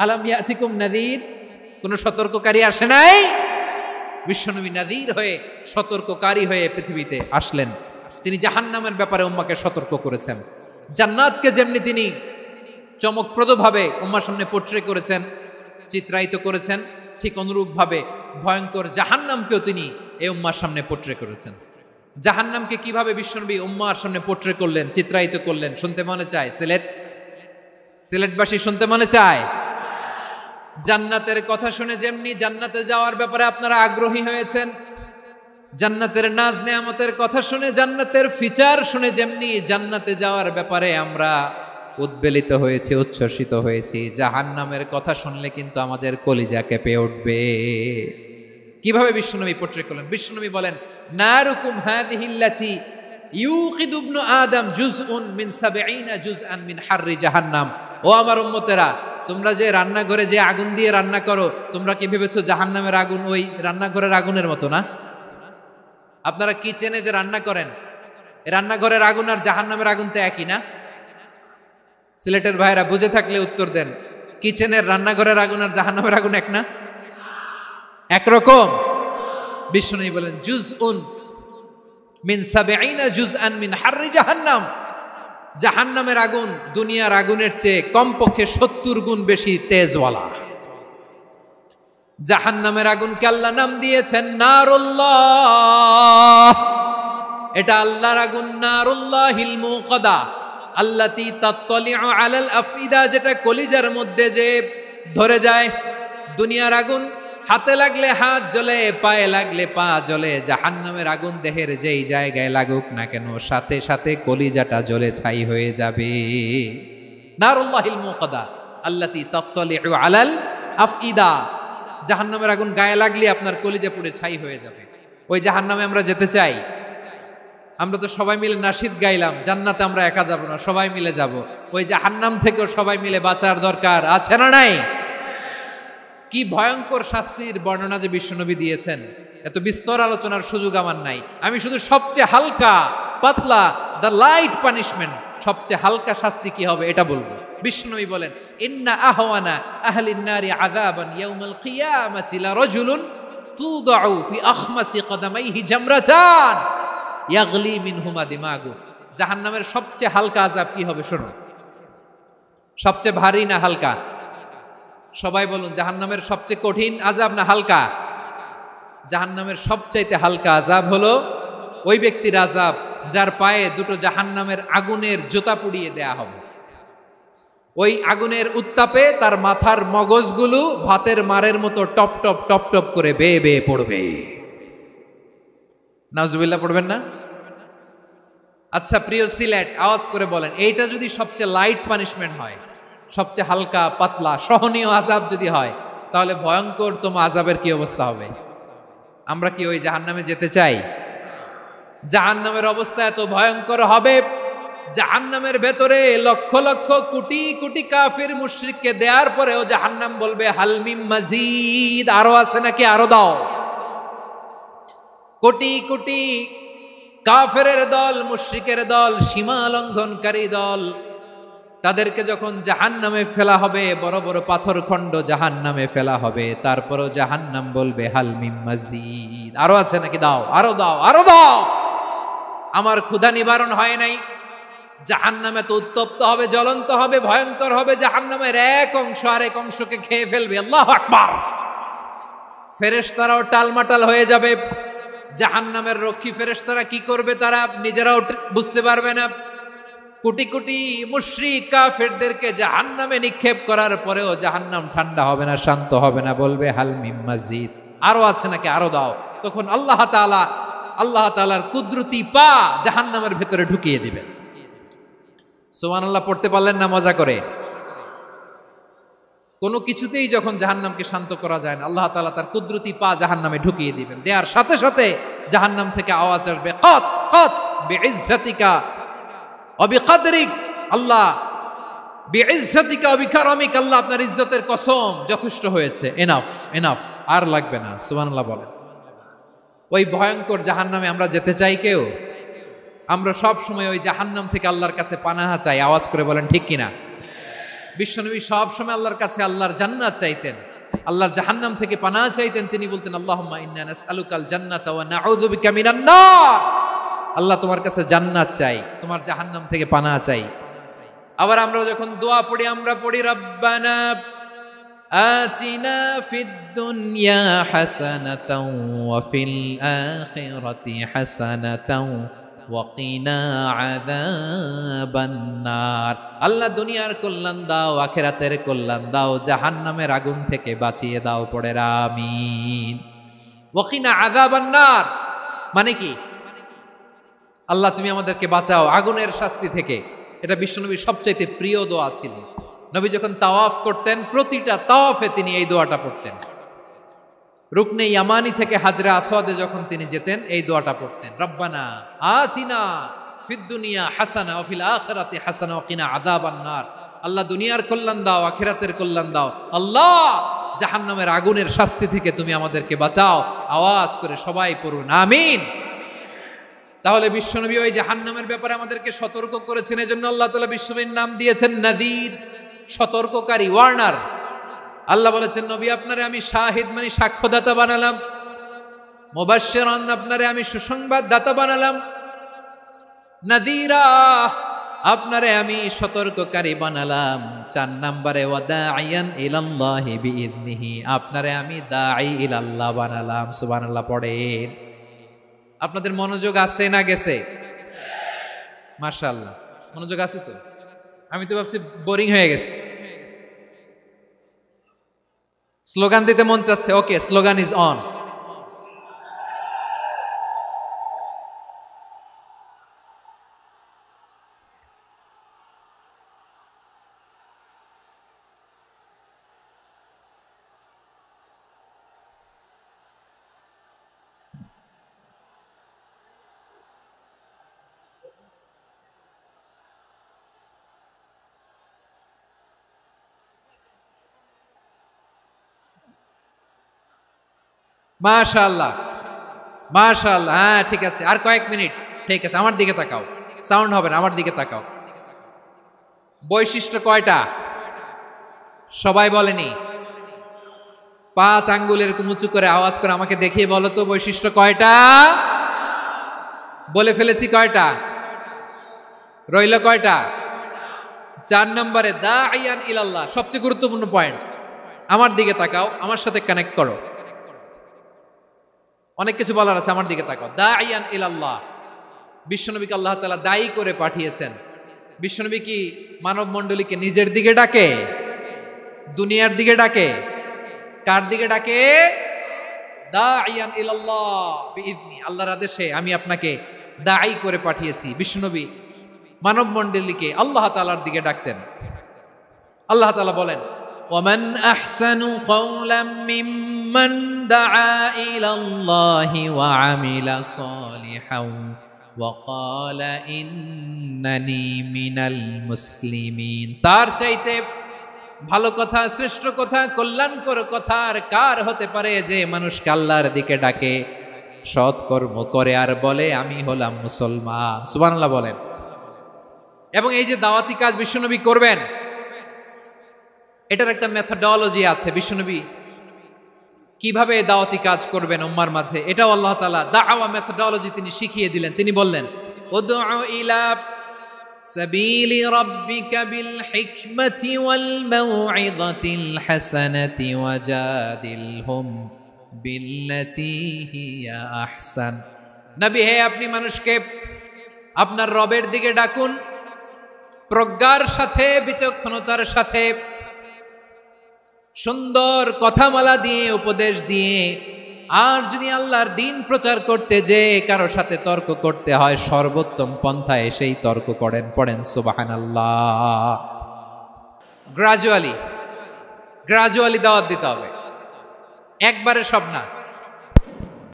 আলাম ইয়াতিকুম নাযীর, কোন সতর্ককারী আসে নাই? বিশ্বনবী নাযীর হয়ে, সতর্ককারী হয়ে পৃথিবীতে আসলেন। তিনি জাহান্নামের ব্যাপারে উম্মাকে সতর্ক করেছেন। জান্নাতকে যেমনি তিনি চমকপ্রদভাবে উম্মার সামনে পোট্রে করেছেন, চিত্রায়িত করেছেন, ঠিক অনুরূপভাবে ভয়ঙ্কর জাহান্নামকেও তিনি এই উম্মার সামনে পোট্রে করেছেন। জাহান্নামকে কিভাবে বিশ্বনবী উম্মার সামনে পোট্রে করলেন, চিত্রায়িত করলেন, শুনতে মনে চায়? সিলেটবাসী শুনতে মনে চায়? জান্নাতের কথা শুনে যেমনি জান্নাতে যাওয়ার ব্যাপারে আপনারা আগ্রহী হয়েছেন, জান্নাতের নাজ নেয়ামতের কথা শুনে, জান্নাতের ফিচার শুনে যেমনি জান্নাতে যাওয়ার ব্যাপারে আমরা উদ্বেলিত হয়েছি, উচ্ছ্বসিত হয়েছি, জাহান্নামের কথা শুনলে কিন্তু আমাদের কলিজা কেঁপে উঠবে। কিভাবে বিশ্বনবী পোট্রে করলেন? বিশ্বনবী বলেন, নারুকুম হাযিহিল্লাতী ইউকিদু ইবনু আদম জুজউন মিন ৭০ জুজআন মিন হাররি জাহান্নাম। ও আমার উম্মতেরা, তোমরা যে রান্নাঘরে যে আগুন দিয়ে রান্না করো, তোমরা কি ভেবেছো জাহান্নামের আগুন ওই রান্নাঘরের আগুনের মতো না? আপনারা কিচেনে যে রান্না করেন, রান্নাঘরের আগুন আর জাহান্নামের আগুন তো একই না? সিলেটের ভাইরা বুঝে থাকলে উত্তর দেন। কিচেনের রান্নাঘরের আগুন আর জাহান্নামের আগুন এক না? একরকম? বিশ্বনবী বলেন, জুজউন মিন ৭০ জুজআন মিন হাররি জাহান্নাম। জাহান্নামের আগুন দুনিয়ার আগুনের চেয়ে কমপক্ষে ৭০ গুণ বেশি তেজওয়ালা। জাহান্নামের আগুনকে আল্লাহ নাম দিয়েছেন নারুল্লাহ। এটা আল্লাহর আগুন, নারুল্লাহিল মুকাদা আল্লাতী তাত্তালিউ আলাল আফইদা, যেটা কলিজার মধ্যে যে ধরে যায়। দুনিয়ার আগুন হাতে লাগলে হাত জ্বলে, পায়ে লাগলে পা জ্বলে। জাহান্নামের আগুন দেহের যেই জায়গায় লাগুক না কেন, সাথে সাথে কলিজাটা জ্বলে ছাই হয়ে যাবে। নারুল্লাহিল মুকাদা আল্লাতী তাত্তালিউ আলাল আফইদা। জাহান্নামের আগুন গায়ে লাগলে আপনার কলিজা পুড়ে ছাই হয়ে যাবে। ওই জাহান্নামে আমরা যেতে চাই? আমরা তো সবাই মিলে নাশিদ গাইলাম, জান্নাতে আমরা একা যাব না, সবাই মিলে যাব। ওই জাহান্নাম থেকেও সবাই মিলে বাঁচার দরকার আছে না নাই? কি ভয়ঙ্কর শাস্তির বর্ণনা যে বিশ্বনবী দিয়েছেন, এত বিস্তর আলোচনার সুযোগ আমার নাই। আমি শুধু সবচেয়ে হালকা পাতলা, দ্য লাইট পানিশমেন্ট, সবচেয়ে হালকা শাস্তি কি হবে এটা বলবো। বিশ্বনবী বলেন, ইন্না আহওয়ানা আহলিন নারি আযাবান ইয়াউমাল কিয়ামাতি লারাজুলুন তুদাউ ফি আখমাসি কদামাইহি জামরাতান ইয়াগলি মিনহুমা দিমাগু। জাহান্নামের সবচেয়ে হালকা আযাব কি হবে শোনো। সবচেয়ে ভারী না হালকা? সবাই বলুন, জাহান্নামের সবচেয়ে কঠিন আযাব না হালকা? জাহান্নামের সবচাইতে হালকা আযাব হলো ওই ব্যক্তির আযাব যার পায়ে দুটো জাহান্নামের আগুনের জুতা পুড়িয়ে দেয়া হবে। ওই আগুনের উত্তাপে তার মাথার মগজগুলো ভাতের মারের মতো টপ টপ টপ টপ করে বেয়ে বেয়ে পড়বে। নাউজুবিল্লাহ পড়বেন না? আচ্ছা প্রিয় সিলেট, আওয়াজ করে বলেন, এইটা যদি সবচেয়ে লাইট পানিশমেন্ট হয়, সবচেয়ে হালকা পাতলা সহনীয় আযাব যদি হয়, তাহলে ভয়ঙ্করতম আযাবের কি অবস্থা হবে? আমরা কি ওই জাহান্নামে যেতে চাই? জাহান্নামের অবস্থা এত ভয়ঙ্কর হবে, জাহান্নামের ভেতরে লক্ষ লক্ষ কোটি কোটি কাফির মুশরিককে দেওয়ার পরেও জাহান্নাম বলবে হাল মিন মাজিদ, আরো আছে নাকি, আরো দাও। কোটি কোটি কাফেরের দল, মুশরিকের দল, সীমা লঙ্ঘনকারী দল, তাদেরকে যখন জাহান্নামে ফেলা হবে, বড় বড় পাথর খণ্ড জাহান্নামে ফেলা হবে, তারপরও জাহান্নাম বলবে হাল মিন মাজিদ, আরো আছে নাকি, দাও, আরো দাও, আরো দাও। আমার ক্ষুধা নিবারণ হয় নাই। জাহান্নামে তো উত্তপ্ত হবে, জ্বলন্ত হবে, ভয়ঙ্কর হবে। জাহান্নামের এক অংশ আরেক অংশকে খেয়ে ফেলবে। আল্লাহু আকবার। ফেরেশতারাও টালমাটাল হয়ে যাবে। জাহান্নামের রক্ষী ফেরেশতারা কি করবে তারা নিজেরাও বুঝতে পারবে না। কোটি কোটি মুশরিক কাফেরদেরকে জাহান্নামে নিক্ষেপ করার পরেও জাহান্নাম ঠান্ডা হবে না, শান্ত হবে না, বলবে হাল মিন মাজিদ, আরো আছে নাকি, আরো দাও। তখন আল্লাহ তাআলার কুদরতি পা জাহান্নামের ভেতরে ঢুকিয়ে দিবেন। সুবহানাল্লাহ পড়তে পারলেন না মজা করে? কোনো কিছুতেই যখন জাহান্নামকে শান্ত করা যায় না, আল্লাহ তাআলা তার কুদরতি পা জাহান্নামে ঢুকিয়ে দিবেন। দেয়ার সাথে সাথে জাহান্নাম থেকে আওয়াজ আসবে, কাত কাত বিইজ্জাতিকা ওয়া বিকদরিক, আল্লাহ বিইজ্জাতিকা ওয়া বিকারামিক, আল্লাহ আপনার ইজ্জতের কসম, যথেষ্ট হয়েছে, এনাফ এনাফ, আর লাগবে না। সুবহানাল্লাহ বলেন। ওই ভয়ঙ্কর জাহান্নামে আমরা যেতে চাই কেউ? আমরা সব সময় ওই জাহান্নাম থেকে আল্লাহর কাছে পানাহা চাই। আওয়াজ করে বলেন ঠিক কিনা? বিশ্বনবী সব সময় আল্লাহর কাছে আল্লাহর জান্নাত চাইতেন, আল্লাহর জাহান্নাম থেকে পানাহ চাইতেন। তিনি বলতেন আল্লাহুম্মা ইন্না নাসআলুকাল জান্নাতা ওয়া নাউযু বিকা মিনান নার। আল্লাহ তোমার কাছে জান্নাত চাই, তোমার জাহান্নাম থেকে পানাহ চাই। আবার আমরা যখন দোয়া পড়ি আমরা পড়ি রব্বানা আতিনা ফিদ দুনিয়া হাসানাতাও ওয়া ফিল আখিরাতি হাসানাতাও ওয়া কিনা আযাবান নার। আল্লাহ দুনিয়ার কল্যাণ দাও, আখিরাতের কল্যাণ দাও, জাহান্নামের আগুন থেকে বাঁচিয়ে দাও, পড়ে আমিন। ওয়া কিনা আযাবান নার মানে কি? আল্লাহ তুমি আমাদেরকে বাঁচাও আগুনের শাস্তি থেকে। এটা বিশ্বনবীর সবচাইতে প্রিয় দোয়া ছিল। নবী যখন তাওয়াফ করতেন প্রতিটা তাওয়াফে তিনি এই দোয়াটা পড়তেন। রুকনে ইয়ামানি থেকে হাজরা আসওয়াদে যখন তিনি যেতেন এই দোয়াটা পড়তেন, রব্বানা আতিনা ফিদ দুনিয়া হাসানা ওয়া ফিল আখিরাতি হাসানা ওয়া কিনা আযাবান নার। আল্লাহ দুনিয়ার কল্যাণ দাও, আখিরাতের কল্যাণ দাও। আল্লাহ জাহান্নামের আগুনের শাস্তি থেকে তুমি আমাদেরকে বাঁচাও। আওয়াজ করে সবাই পড়ুন আমিন। তাহলে বিশ্বনবী ওই জাহান্নামের ব্যাপারে আমাদেরকে সতর্ক করেছেন। এজন্য আল্লাহ তাআলা বিশ্বনবীর নাম দিয়েছেন নাযীর, সতর্ককারী, ওয়ার্নার। আল্লাহ বলেছেন নবী আপনারে আমি শাহিদ মানে সাক্ষ্যদাতা বানালাম, মুবাশশিরান আপনারে আমি সুসংবাদ দাতা বানালাম, নাযীরা আপনারে আমি সতর্ককারী বানালাম। 4 নম্বরে ওয়া দাঈয়ান ইলাল্লাহি বিইذনিহি আপনারে আমি দাঈ ইলাল্লাহ বানালাম। সুবহানাল্লাহ পড়েন। আপনাদের মনোযোগ আছে না গেছে? মাশাআল্লাহ মনোযোগ আছে তো। আমি তো ভাবছি বোরিং হয়ে গেছে। স্লোগান দিতে মন চাচ্ছে। ওকে, স্লোগান ইজ অন। মাশাআল্লাহ মাশাআল্লাহ। হ্যাঁ ঠিক আছে, আর কয়েক মিনিট। ঠিক আছে, আমার দিকে তাকাও, সাউন্ড হবে না, আমার দিকে তাকাও। বৈশিষ্ট্য কয়টা সবাই বলেনি? 5 আঙ্গুল এরকম উঁচু করে আওয়াজ করে আমাকে দেখিয়ে বলো তো বৈশিষ্ট্য কয়টা? বলে ফেলেছি কয়টা? রইল কয়টা? 4 নম্বরে দাঈয়ান ইলাল্লাহ, সবচেয়ে গুরুত্বপূর্ণ পয়েন্ট। আমার দিকে তাকাও, আমার সাথে কানেক্ট করো। অনেক কিছু বলার আছে, আমার দিকে তাকাও। দাঈয়ান ইলাল্লাহ, বিশ্বনবীকে আল্লাহ তাআলা দায়ী করে পাঠিয়েছেন। বিশ্বনবী কি মানব মণ্ডলীকে নিজের দিকে ডাকে? দুনিয়ার দিকে ডাকে? কার দিকে ডাকে? দাঈয়ান ইলাল্লাহ বিইذনি, আল্লাহর আদেশে আমি আপনাকে দায়ী করে পাঠিয়েছি। বিশ্বনবী মানব মণ্ডলীকে আল্লাহ তাআলার দিকে ডাকতেন। আল্লাহ তাআলা বলেন ওয়ামান আহসানু কওলাম মিম্মান দাআ ইলাল্লাহি ওয়া আমিলা সালিহান ওয়া ক্বালা ইন্নানি মিনাল মুসলিমিন। তার চাইতে ভালো কথা, শ্রেষ্ঠ কথা, কল্যাণকর কথা আর কার হতে পারে যে মানুষকে আল্লাহর দিকে ডাকে, সৎকর্ম করে আর বলে আমি হলাম মুসলমান। সুবহানাল্লাহ বলেন। এবং এই যে দাওয়াতি কাজ বিশ্বনবী করবেন, এটার একটা মেথডোলজি আছে। বিশ্বনবী কিভাবে দাওয়াতি কাজ করবেন উম্মার মাঝে, এটাও আল্লাহ তাআলা দাওয়া মেথডোলজি তিনি শিখিয়ে দিলেন। তিনি বললেন উদউ ইলা সাবিলি রাব্বিকা বিল হিকমাতি ওয়াল মাউইযাতিল হাসানাতি ওয়াজাদিলহুম বিল্লাতী হিয়া আহসান। নবী হে, আপনি মানুষকে আপনার রবের দিকে ডাকুন প্রজ্ঞার সাথে, বিচক্ষণতার সাথে, সুন্দর কথামালা দিয়ে, উপদেশ দিয়ে। আর যদি আল্লাহর দ্বীন প্রচার করতে যে কারো সাথে তর্ক করতে হয়, সর্বোত্তম পন্থায় সেই তর্ক করেন। পড়েন সুবহানাল্লাহ। গ্রাজুয়ালি দাওয়াত দিতে হবে, একবারে সব না।